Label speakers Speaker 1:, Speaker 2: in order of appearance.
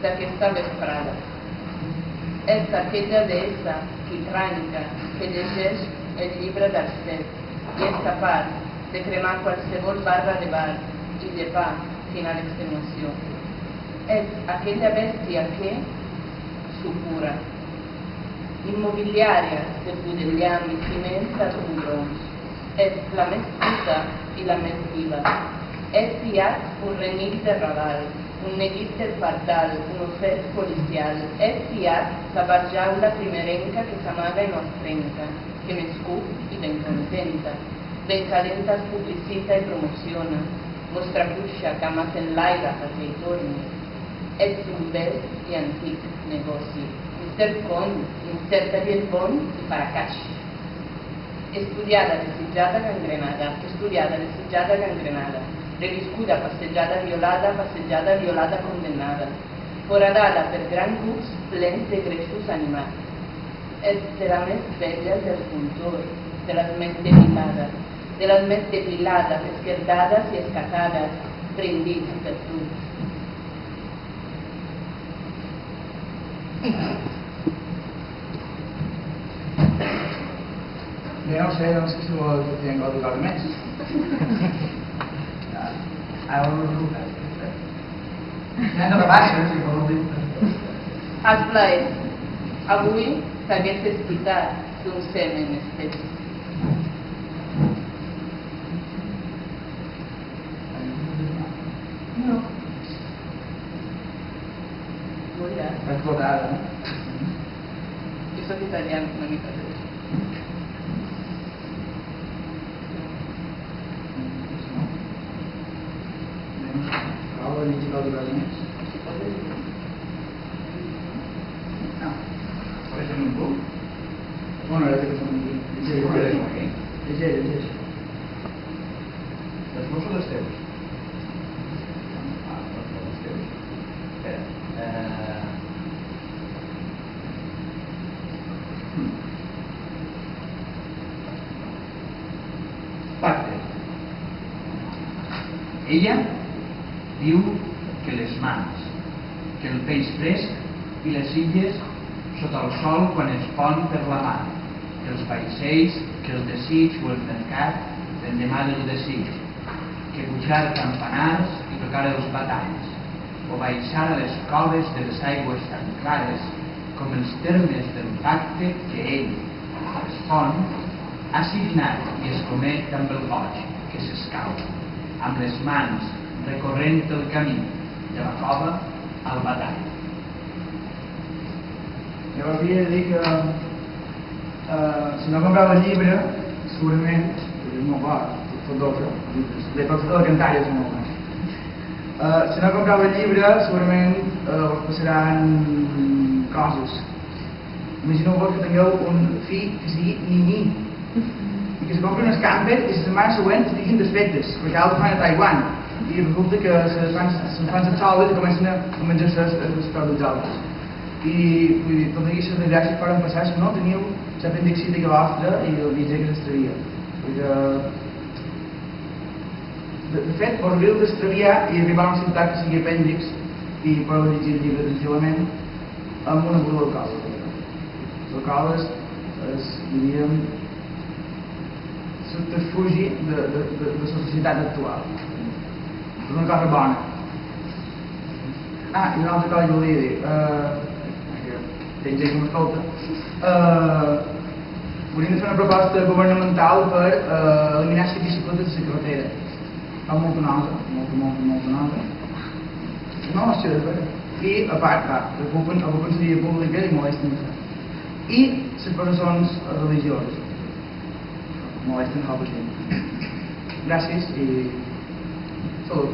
Speaker 1: d'aquesta vesprada. És aquella deessa quitrànica que llegeix el llibre dels fets i és capaç de cremar qualsevol barra de bar i llepar fins a l'extenuació. És aquella bèstia que supura, immobiliària de budellam i ciment als mugrons. És la més puta i la més viva. És fiat un renill de Raval, un neguit del Pardal, un ofert policial. És fiat la barjaula primerenca que s'amaga i no es trenca, que m'escup i ben contenta, ben calenta es publicita i promociona, mostra cuixa que amat en l'aire perquè hi torni. Ets un bel i antic negoci. Mr. Con, inserta-li el pont i farà caix. Estudiada, desitjada, gangrenada. Estudiada, desitjada, gangrenada. Reviscuda, passejada, violada, condemnada. Foradada per grans cucs plens de greixos animats. És de la més bella dels cultors, de les més depilades, esquerdades i escatades, brindits per tu.
Speaker 2: Jo no sé, doncs, si vol dir alguna cosa més. Ara ho resulta. Ja no rebaixa, si vol dir.
Speaker 1: Els plaers. Avui s'hagués explicat d'un semen estètic.
Speaker 2: No.
Speaker 1: Molt bé.
Speaker 2: Recordada.
Speaker 1: Jo soc italià una mica de...
Speaker 2: Prova de llegir alguna cosa més. No. Per exemple, bueno, ara que som aquí. Llegeix.
Speaker 3: Els meus són els teus. Els teus. Espera. Pacte. Ella diu que les mans, que el peix fresc i les illes sota el sol quan es pon per la mar, que els vaixells, que el desig o el mercat l'endemà del desig, que pujar campanars i tocar els batalls, o baixar a les coves de les aigües tan clares com els termes del pacte que ell, respon, ha signat i es comet amb el goig que s'escau, amb les mans recorrent el camí de la cova al batall.
Speaker 2: Llavors havia de dir que si no comprava el llibre, segurament, és molt clar, tot d'altre, de la cantalla és molt clar. Si no comprava el llibre, segurament us passaran coses. Imagineu-vos que tingueu un fill que sigui ni i que se compri un escàmper i la setmana següent estiguin desfetes, perquè altres fan a Taiwan i resulta que se fan les soles i comencen a menjar-se els peus dels altres. I vull dir, totes aquestes desgràcies que poden passar si no teniu l'apendixita que vostra i el viatge que s'extravia. De fet, per dir-ho d'extraviar i arribar a una ciutat que sigui apèndix i podeu llegir el llibre tranquil·lament amb una bola d'alcohol. L'alcohol és, diríem, subterfugi de la societat actual. És una cosa bona. I una altra cosa que volia dir, que m'escolta, hauríem de fer una proposta governamental per eliminar les bicicletes de la carretera. Fa molta nosa. No, això és vera. I, a part, ocupen la via pública i molesten això. I les persones religioses molesten a l'altra gent. Gràcies i salut.